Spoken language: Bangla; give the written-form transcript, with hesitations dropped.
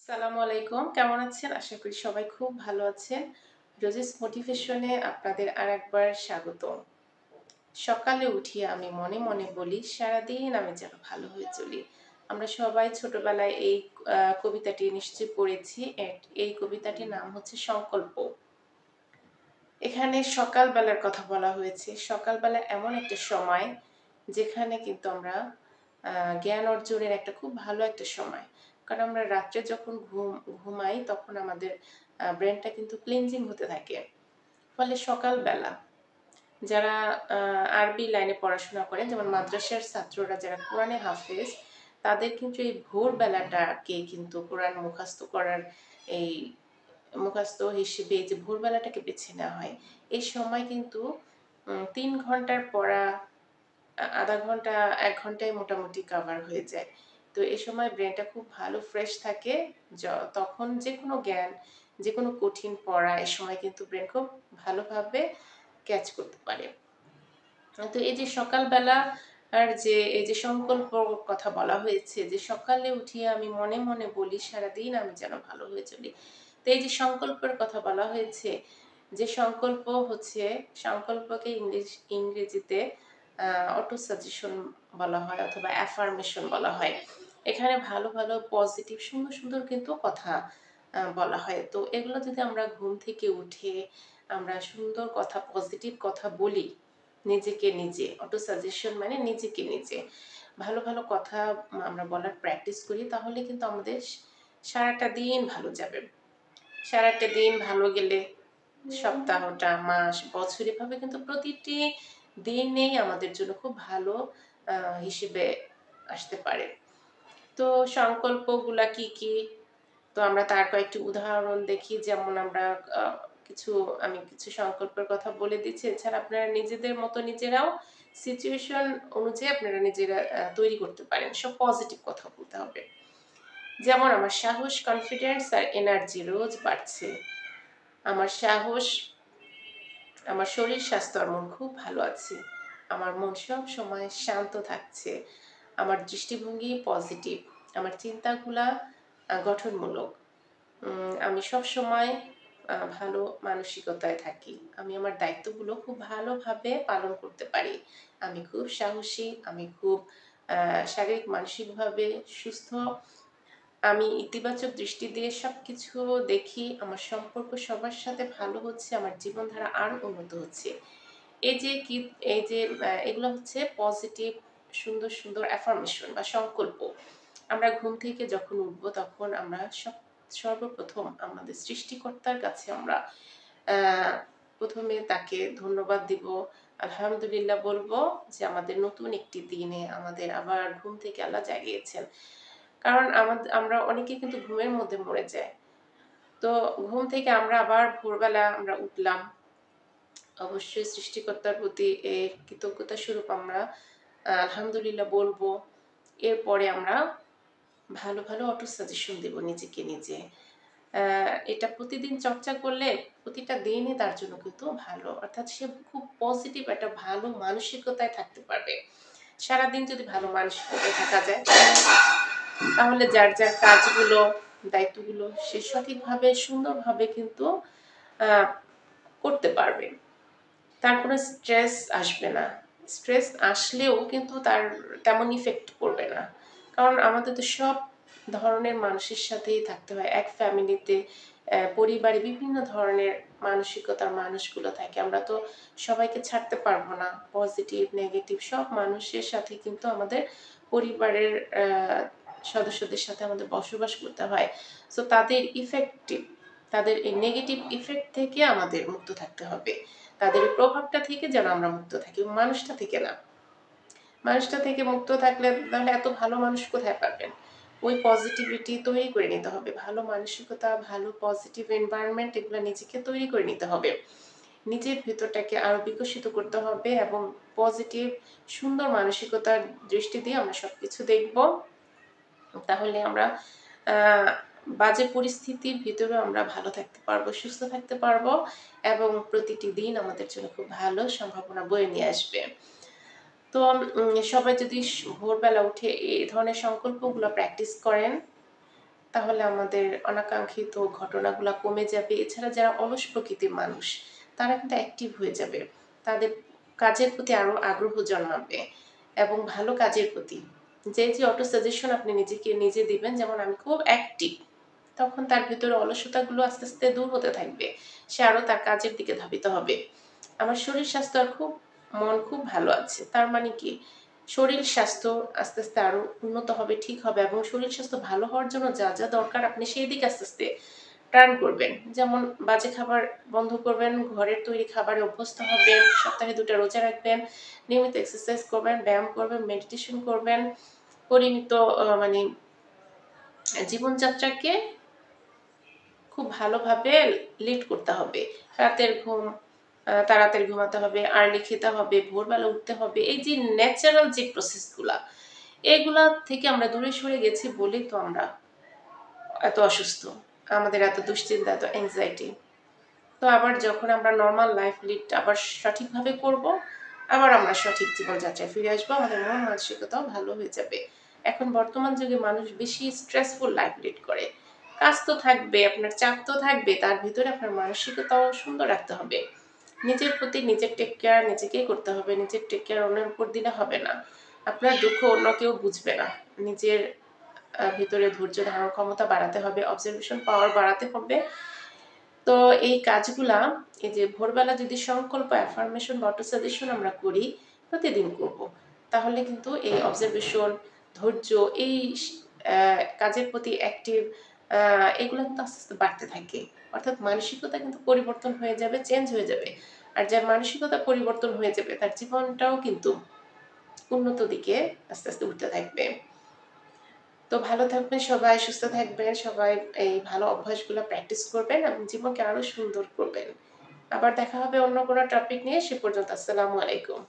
আসসালামু আলাইকুম। কেমন আছেন? আশা করি সবাই খুব ভালো আছেন। রোজিস মোটিভেশনে আপনাদের আরেকবার স্বাগতম। সকালে উঠিয়ে আমি মনে মনে বলি, সারাদিন আমি যেন ভালো হয়ে চলি। আমরা সবাই ছোটবেলায় এই কবিতাটি নিশ্চয়ই পড়েছি। এই কবিতাটির নাম হচ্ছে সংকল্প। এখানে সকালবেলার কথা বলা হয়েছে। সকালবেলা এমন একটা সময় যেখানে কিন্তু আমরা জ্ঞান অর্জনের একটা খুব ভালো একটা সময়। কারণ আমরা রাত্রে যখন ঘুমাই তখন আমাদের ব্রেনটা কিন্তু ক্লিনজিং হতে থাকে। ফলে সকালবেলা যারা আরবি লাইনে পড়াশোনা করেন, যেমন মাদ্রাসার ছাত্ররা যারা কোরআনে হাফেজ, তাদের কিন্তু এই ভোরবেলাটাকে কিন্তু কোরআন মুখস্থ করার এই মুখস্থ হিসেবে যে ভোরবেলাটাকে বেছে নেওয়া হয়। এই সময় কিন্তু ৩ ঘন্টার পড়া আধা ঘন্টা ১ ঘন্টায় মোটামুটি কভার হয়ে যায়। তো এই সময় ব্রেনটা খুব ভালো ফ্রেশ থাকে। তখন যেকোনো জ্ঞান, যেকোনো কঠিন পড়া এ সময় কিন্তু ব্রেন খুব ভালোভাবে ক্যাচ করতে পারে। তো এই যে সকালবেলা আর যে এই যে সংকল্প কথা বলা হয়েছে, যে সকালে উঠিয়ে আমি মনে মনে বলি সারাদিন আমি যেন ভালো হয়ে চলি। তো এই যে সংকল্পের কথা বলা হয়েছে, যে সংকল্প হচ্ছে, সংকল্পকে ইংরেজিতে অটো সাজেশন বলা হয় অথবা অ্যাফার্মেশন বলা হয়। এখানে ভালো ভালো পজিটিভ সুন্দর সুন্দর কিন্তু কথা বলা হয়। তো এগুলো যদি আমরা ঘুম থেকে উঠে আমরা সুন্দর কথা, পজিটিভ কথা বলি নিজেকে নিজে, অটো সাজেশন মানে নিজেকে নিজে ভালো ভালো কথা আমরা বলার প্র্যাকটিস করি, তাহলে কিন্তু আমাদের সারাটা দিন ভালো যাবে। সারাটা দিন ভালো গেলে সপ্তাহটা, মাস, বছর এভাবে কিন্তু প্রতিটি দিনেই আমাদের জন্য খুব ভালো হিসেবে আসতে পারে। তো সংকল্পগুলা কি কি? তো আমরা তার কয়েকটি উদাহরণ দেখি। যেমন আমরা কিছু আমি কিছু সংকল্পের কথা বলে দিচ্ছি। এছাড়া আপনারা নিজেদের মতো নিজেরাও সিচুয়েশন অনুযায়ী আপনারা নিজেরা তৈরি করতে পারেন। সব পজিটিভ কথা বলতে হবে। যেমন আমার সাহস, কনফিডেন্স আর এনার্জি রোজ বাড়ছে। আমার সাহস, আমার শরীর স্বাস্থ্য আর মন খুব ভালো আছে। আমার মন সব সময় শান্ত থাকছে। আমার দৃষ্টিভঙ্গি পজিটিভ। আমার চিন্তাগুলা গঠনমূলক। আমি সবসময় ভালো মানসিকতায় থাকি। আমি আমার দায়িত্বগুলো খুব ভালোভাবে পালন করতে পারি। আমি খুব সাহসী, আমি খুব শারীরিক মানসিকভাবে সুস্থ। আমি ইতিবাচক দৃষ্টি দিয়ে সবকিছু দেখি। আমার সম্পর্ক সবার সাথে ভালো হচ্ছে, আমার জীবনধারা আরো উন্নত হচ্ছে। এই যে এগুলো হচ্ছে পজিটিভ সুন্দর সুন্দর অ্যাফার্মেশন বা সংকল্প। আমরা ঘুম থেকে যখন উঠব তখন আমরা সর্বপ্রথম আমাদের সৃষ্টিকর্তার কাছে আমরা প্রথমে তাকে ধন্যবাদ দিব, আলহামদুলিল্লাহ বলবো যে আমাদের নতুন একটি দিনে আমাদের আবার ঘুম থেকে আল্লাহ জাগিয়েছেন। কারণ আমরা অনেকে কিন্তু ঘুমের মধ্যে মরে যায়। তো ঘুম থেকে আমরা আবার ভোরবেলা আমরা উঠলাম, অবশ্যই সৃষ্টিকর্তার প্রতি এর কৃতজ্ঞতা স্বরূপ আমরা আলহামদুলিল্লাহ বলবো। এরপরে আমরা ভালো ভালো অটো সাজেশন দেব নিজেকে নিজে। এটা প্রতিদিন চর্চা করলে প্রতিটা দিনই তার জন্য কিন্তু ভালো, অর্থাৎ সে খুব পজিটিভ একটা ভালো মানসিকতায় থাকতে পারবে। সারাদিন যদি ভালো মানসিকতায় থাকা যায় তাহলে যার যার কাজগুলো, দায়িত্বগুলো সে সঠিকভাবে সুন্দরভাবে কিন্তু করতে পারবে। তার কোনো স্ট্রেস আসবে না। স্ট্রেস আসলেও কিন্তু তার তেমন ইফেক্ট পড়বে না। কারণ আমাদের তো সব ধরনের মানুষের সাথেই থাকতে হয়। এক ফ্যামিলিতে পরিবারে বিভিন্ন ধরনের মানসিকতার মানুষগুলো থাকে। আমরা তো সবাইকে ছাড়তে পারবো না। পজিটিভ, নেগেটিভ সব মানুষের সাথে কিন্তু আমাদের পরিবারের সদস্যদের সাথে আমাদের বসবাস করতে হয়। সো তাদের এই নেগেটিভ ইফেক্ট থেকে আমাদের মুক্ত থাকতে হবে। তাদের প্রভাবটা থেকে যেন আমরা মুক্ত থাকি, মানুষটা থেকে না। মানুষটা থেকে মুক্ত থাকলে তাহলে এত ভালো মানুষ কোথায় পাবেন? ওই পজিটিভিটি তৈরি করে নিতে হবে। ভালো মানসিকতা, ভালো পজিটিভ এনভায়রনমেন্ট এগুলো নিজেকে তৈরি করে নিতে হবে। নিজের ভেতরটাকে আরো বিকশিত করতে হবে এবং পজিটিভ সুন্দর মানসিকতার দৃষ্টি দিয়ে আমরা সবকিছু দেখব। তাহলে আমরা বাজে পরিস্থিতির ভিতরেও আমরা ভালো থাকতে পারবো, সুস্থ থাকতে পারবো এবং প্রতিটি দিন আমাদের জন্য খুব ভালো সম্ভাবনা বয়ে নিয়ে আসবে। তো সবাই যদি ভোরবেলা উঠে এই ধরনের সংকল্পগুলো প্র্যাকটিস করেন তাহলে আমাদের অনাকাঙ্ক্ষিত ঘটনাগুলো কমে যাবে। এছাড়া যারা অলস প্রকৃতির মানুষ তারা কিন্তু অ্যাক্টিভ হয়ে যাবে, তাদের কাজের প্রতি আরো আগ্রহ জন্মাবে এবং ভালো কাজের প্রতি। যে অটো সাজেশন আপনি নিজেকে নিজে দিবেন, যেমন আমি খুব অ্যাক্টিভ, তখন তার ভিতরে অলসতাগুলো আস্তে আস্তে দূর হতে থাকবে, সে আরো তার কাজের দিকে ধাবিত হবে। আমার শরীর স্বাস্থ্য আর খুব মন খুব ভালো আছে, তার মানে কি শরীর স্বাস্থ্য আস্তে আস্তে আরো উন্নত হবে, ঠিক হবে, এবং শরীর স্বাস্থ্য ভালো হওয়ার জন্য যা যা দরকার আপনি সেই দিকে আস্তে আস্তে টার্ন করবেন। যেমন বাজে খাবার বন্ধ করবেন, ঘরের তৈরি খাবারে অভ্যস্ত হবেন, সপ্তাহে 2টা রোজা রাখবেন, নিয়মিত এক্সারসাইজ করবেন, ব্যায়াম করবেন, মেডিটেশন করবেন, পরিমিত মানে জীবনযাত্রাকে খুব ভালোভাবে লিড করতে হবে। রাতের ঘুম তাড়াতাড়ি ঘুমাতে হবে, আর্লি খেতে হবে, ভোরবেলা উঠতে হবে। এই যে ন্যাচারাল যে প্রসেসগুলা, এগুলা থেকে আমরা দূরে সরে গেছি বলেই তো আমরা এত অসুস্থ, আমাদের এত দুশ্চিন্তা, এত অ্যাংজাইটি। তো আবার যখন আমরা নর্মাল লাইফ লিড আবার সঠিকভাবে করব, আবার আমরা সঠিক জীবনযাত্রায় ফিরে আসবো, আমাদের মন মানসিকতাও ভালো হয়ে যাবে। এখন বর্তমান যুগে মানুষ বেশি স্ট্রেসফুল লাইফ লিড করে। কাজ তো থাকবে, আপনার চাপ তো থাকবে, তার ভিতরে আপনার মানসিকতাও সুন্দর রাখতে হবে। নিজের প্রতি নিজের টেক কেয়ার নিজেকেই করতে হবে, নিজের টেক কেয়ার অন্যের উপর দিলে হবে না। আপনার দুঃখ অন্য কেউ বুঝবে না। নিজের ভিতরে ধৈর্য ধারণ ক্ষমতা বাড়াতে হবে, অবজারভেশন পাওয়ার বাড়াতে হবে। তো এই কাজগুলা, এই যে ভোরবেলা যদি সংকল্প অ্যাফার্মেশন বা অটো সাজেশন আমরা করি, প্রতিদিন করব, তাহলে কিন্তু এই অবজারভেশন, ধৈর্য, এই কাজের প্রতি অ্যাক্টিভ, এগুলো কিন্তু আস্তে আস্তে বাড়তে থাকে। অর্থাৎ মানসিকতা কিন্তু পরিবর্তন হয়ে যাবে, চেঞ্জ হয়ে যাবে। আর যার মানসিকতা পরিবর্তন হয়ে যাবে তার জীবনটাও কিন্তু উন্নত দিকে আস্তে আস্তে উঠতে থাকবে। তো ভালো থাকবেন সবাই, সুস্থ থাকবেন সবাই, এই ভালো অভ্যাসগুলো প্র্যাকটিস করবেন এবং জীবনকে আরো সুন্দর করবেন। আবার দেখা হবে অন্য কোনো টপিক নিয়ে, সে পর্যন্ত আসসালামু আলাইকুম।